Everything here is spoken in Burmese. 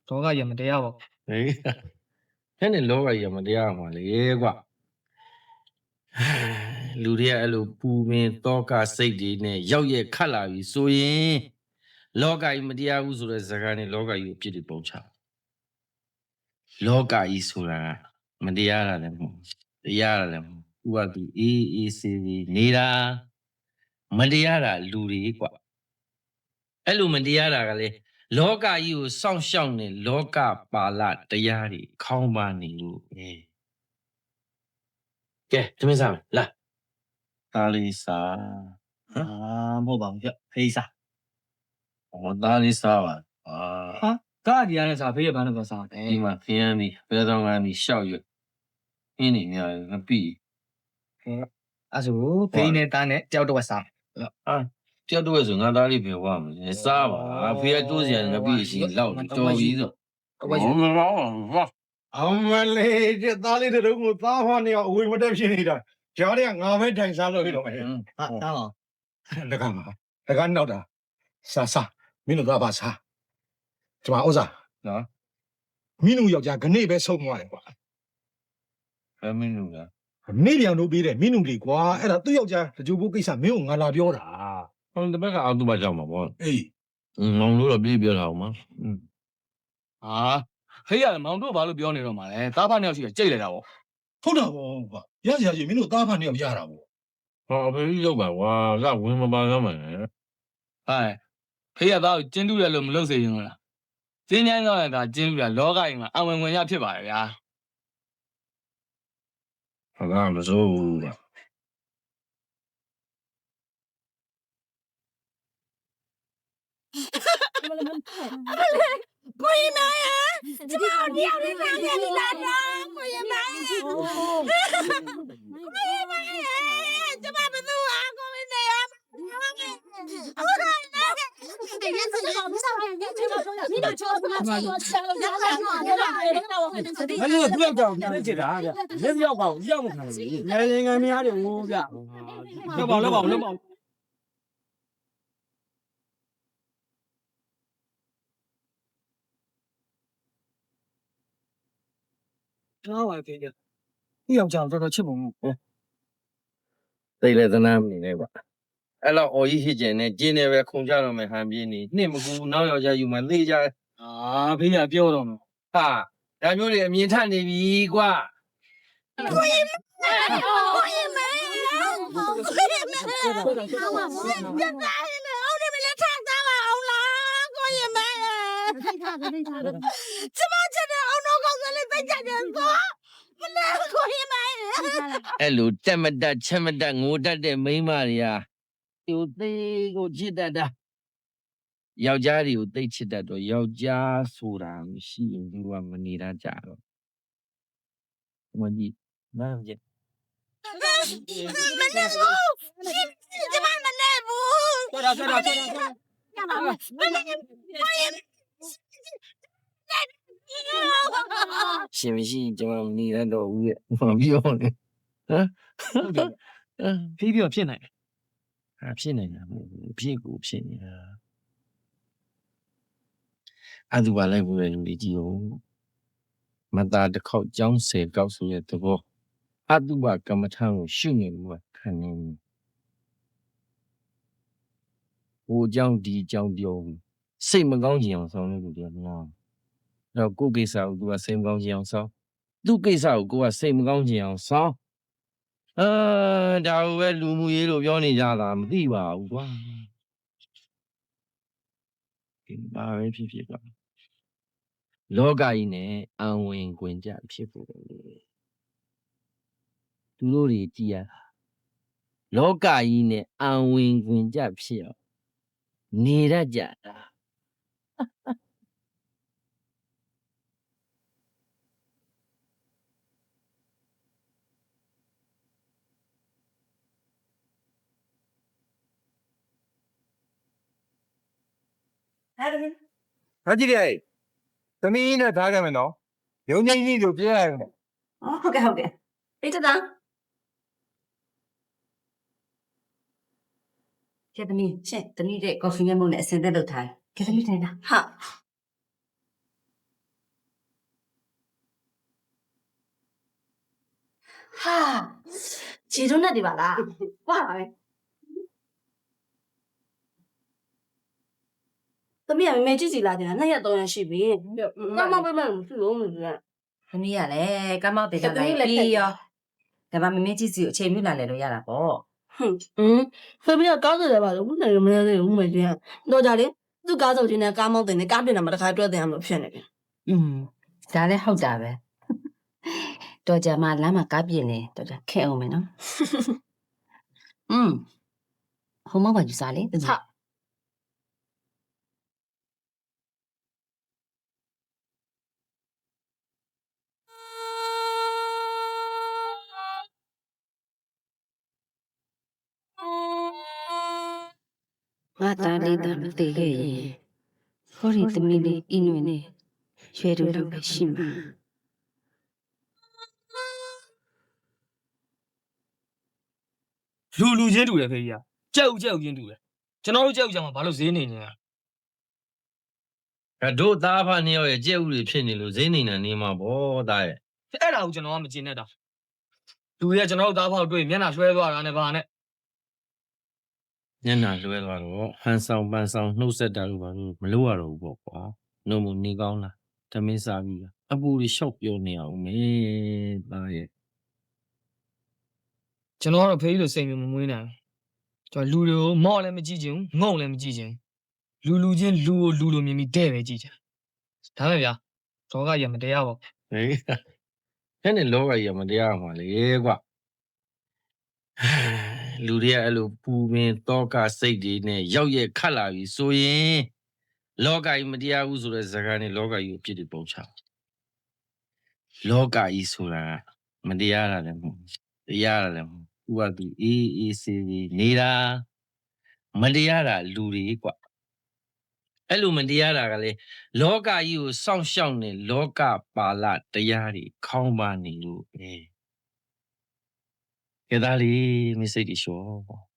လောကကြီးမတရားပါဘူး ဟေးအဲ့နဲ့လောကကြီးကမတရားမှာလေကွာလူတွေကအဲ့လိုပူပင်တောကစိတ်တွေနဲ့ရောက်ရက်ခတ်လာပြီဆိုရင်လောကကြီးမတရားဘူးဆိုတဲ့ဇာတ်ကားနဲ့လောကကြီးကိုအပြစ်တွေပုံချလောကကြီးဆိုတာမတရားတာလည်းမဟုတ်တရားတာလည်းမဟုတ်သူကသူအေးအေးဆေးဆေးနေတာမတရားတာလူတွေကွာအဲ့လိုမတရားတာကလေလောကကြီးကိုစောင့်ရှောက်နေလောကပါဠတရားတွေခေါင်းပါနေလို့ကဲတမင်းစားမယ်လာသားလေးစား မဟုတ်ပါဘူးဗျဖေးစား သားလေးစားပါဟာကားဒီရတဲ့စားဖေးရပန်းတော့စားတယ် ဒီမှာခင်းရမ်းဒီဘယ်တော့မှဒီရှောက်ရွက်အင်းနေများငပိအဲ့ဆိုဖေးနဲ့တားနဲ့ကြောက်တော့စား တယောက်တော့ဆိုငါသားလေးပြောပါမယ်စားပါဖေးကတိုးစရာငပိရှိလောက်တော်ပြီဆိုမလောအောင်မလေးတဲ့သားလေးတို့ကိုသားဖွားနေအောင်အဝေးမတက်ဖြစ်နေတာကြားတွေကငါပဲထိုင်စားလို့ရတော့မယ်ဟာတားပါ လက်ကမှာလက်ကနောက်တာစားမင်းတို့သားပါစားဒီမှာဥစားနော်မင်းတို့ယောက်ျားခဏပဲဆုံးသွားတယ်ကွာ မင်းတို့က နေပြန်လို့ပြီးတယ်မင်းတို့လေးကွာအဲ့ဒါသူ့ယောက်ျားတကြိုးဖို့ကိစ္စမင်းကိုငါလာပြောတာ ဟိုတပတ်ကအောက်သူ့မကြောက်မှာပေါ့ အေး ငောင်လို့တော့ပြေးပြောတာအောင်မ ဟာဖေးရတယ်မောင်တို့ဘာလို့ပြောနေတော့မှာလဲတားဖားနှစ်ယောက်ရှိတယ်ကြိတ်လိုက်တာပေါ့ ဟုတ်တာပေါ့ကွာရစရာကြီးမင်းတို့သားဖားနေအောင်ရတာပေါ့ ဟောဖေးရောက်ပါကွာကဝင်မပါရမှာလေ ဟဲ့ဖေးရသားကိုကျင်းတူတယ်လို့မလုပ်စေရင်လားကျင်းကျန်းတော့ဒါကျင်းတူတာလောကကြီးမှာအဝင်ဝင်ရဖြစ်ပါရဲ့ဗျာ ဟာကမစိုးဘူးကွာ ကိုရင်မရကျမတို့တရားရင်းနေလာတော့ကိုရင်မရကျမဘယ်သူအားကိုနေရဟုတ်ကဲ့တရားစကားမဆောင်ရတဲ့ကျွန်တော်တို့မိတို့ချောပါချောချောရတာတော့လည်းသူ့ကြောင့်ပြန်ချစ်တာဗျလက်ရောက်ပါဘူးရောက်မခံဘူးငယ်ငယ်များတယ်ဟိုဗျလောက်ပါလောက်ပါလောက်ပါထားပါဖေးဒီယောက်ျားတော်တော်ချစ်ပုံဘူး သိလေသနာမနေနဲ့ကွာအဲ့တော့အော်ကြီးဟစ်ကျင်နဲ့ကျင်းနေပဲခုံကြတော့မယ်ဟန်ပြင်းနေနှစ်မကူနောက်ယောက်ျားယူမှသိကြ ဖေးရပြောတော့မယ် ဟာဒါမျိုးတွေအမြင်ထနေပြီကွာ ကိုရင်မကိုရင်မကျန်တာလေအောင်တယ်မလဲထားသားပါအောင်လားကိုရင်မကျမကျတဲ့အောင်တော့ကောင်းစလေးသိကြတယ်ကွာမလဲကိုရင်မ အဲ့လိုတက်မတက်ချက်မတက်ငိုတတ်တဲ့မိန်းမတွေကသူသေးကိုချစ်တတ်တာယောက်ျားတွေကိုသိချစ်တတ်တော့ယောက်ျားဆိုတာမရှိရင်သူကမနေတတ်ကြတော့မကြီးနားကြည့် မလဲဘူးကျမမလဲဘူး တော်တော်တော်တော် ကျမမလဲကိုရင် ရှင်မရှိရင်ကျွန်တော်မနေတတ်တော့ဘူးရဲ့မပြောနဲ့ဟမ် ဖေးပြောဖြစ်နိုင်တယ် ဖြစ်နေတာမဟုတ်ဘူးဖြစ်ကိုဖြစ်နေတာအဲ့ဒါလိုက်ဘူးလေလူကြီးကိုမသားတစ်ခေါက်ကြောင်း10ကောက်ဆိုရဲ့သဘောအတုပကမ္မထံကိုရှုနေလို့ခံနေဟိုကြောင်းဒီကြောင်းပြောစိတ်မကောင်းကြအောင်ဆောင်နေလို့ပြောနော်တော့ကိုကိစ္စကိုသူကစိတ်မကောင်းကြအောင်ဆောင်သူ့ကိစ္စကိုကိုကစိတ်မကောင်းကြအောင်ဆောင်ဒါပဲလူမှုရေးလို့ပြောနေကြတာမသိပါဘူးကွာဒီပါပဲဖြစ်ဖြစ်ကွာလောကကြီးနဲ့အံဝင်ခွင်ကြဖြစ်ဖို့သူတို့တွေကြည်ရလောကကြီးနဲ့အံဝင်ခွင်ကြဖြစ်အောင်နေရကြတာ ဟာကြည့်ရသမီးနဲ့ထားကြမယ်နော်ရုံငိမ့်ကြီးတို့ပြရမယ် ဟုတ်ကဲ့ပေးတတာကျေသမီးရှင့်သမီးတဲ့ကော်ဖီနဲ့မုန့်နဲ့အစင်သက်လုပ်ထားတယ်ကျေသမီးထိုင်တာဟာ ခြေထုံးနဲ့ဒီပါလားဝါပဲသမီးကမေကြည့်စီလာတယ်2ရက်3ရက်ရှိပြီကမပေးမယ်မရှိလို့မလို့ သမီးကလည်းကမောက်တေကလိုက်ပြီးရောဒါမှမမေကြီးစီကိုအချိန်မြူလာလဲလို့ရတာပေါ့ ဖေမကကားတယ်ပါလို့ခုနေမလဲသေးဘူးမကျင်းတော့ကြလေသူ့ကားစုပ်ချင်းနဲ့ကားမောက်တယ်နဲ့ကားပြင်တာမှတစ်ခါတွဲတယ်အောင်လို့ဖြစ်နေပြီ ဒါလည်းဟုတ်တာပဲတော်ကြမှာလမ်းမှာကားပြင်းနေတော်ကြခက်အောင်မယ်နော်ဟိုမောက်ပါယူစားလေသမီး ငါသားလေးသားမသေးခဲ့ရင်ဟောဒီသမီးလေးအင်းဝင်နေရွှေတို့လောက်ပဲရှိမှာ လူချင်းတူတယ်ဖေကြီးကကြက်ဦးချင်းတူတယ်ကျွန်တော်တို့ကြက်ဦးကြောင်ဘာလို့ဈေးနေနေတာ တို့သားဖနှစ်ယောက်ရဲ့ကြက်ဥတွေဖြစ်နေလို့ဈေးနေတာနေမှာပေါ့သားရဲ့ အဲ့ဒါကိုကျွန်တော်ကမကျင်နဲ့တာလူတွေကကျွန်တော်တို့သားဖောက်တွေ့မျက်နှာဆွဲသွားတာနဲ့ဘာနဲ့ ညနာလွဲသွားတော့ဟန်ဆောင်ပန်ဆောင်နှုတ်ဆက်တာလို့ဘာလို့မလုပ်ရတော့ဘူးပေါ့ကွာနှုတ်မနေကောင်းလားသမင်းစားပြီးအပူတွေရှော့ပြောနေအောင်မေသားရဲ့ ကျွန်တော်ကတော့ဖေကြီးလိုစိတ်မျိုးမမွေးနိုင်ကျွန်တော်လူတွေကိုမော့လည်းမကြည့်ချင်ဘူးငုံလည်းမကြည့်ချင်လူချင်းလူကိုလူလိုမြင်ပြီးတဲ့ပဲကြည့်ချင်ဒါပဲဗျာဒေါကရမတရားပါ ဟေးအဲ့နဲ့လောကကြီးကမတရားမှာလေကွာလူတွေကအဲ့လိုပူပင်တောကစိတ်တွေနဲ့ရောက်ရက်ခတ်လာပြီဆိုရင်လောကကြီးမတရားဘူးဆိုတဲ့ဇာတ်ကားနဲ့လောကကြီးကိုပြစ်တယ်ပုံချလောကကြီးဆိုတာမတရားတာလည်းမဟုတ်တရားတာလည်းမဟုတ်သူကသူအေးအေးဆေးဆေးနေတာမတရားတာလူတွေကွာအဲ့လိုမတရားတာကလေလောကကြီးကိုစောင့်ရှောက်နေလောကပါဠတရားတွေခေါင်းပါနေလို့ကဲသားလေးမိစိတ်တွေလျှော့ပေါ့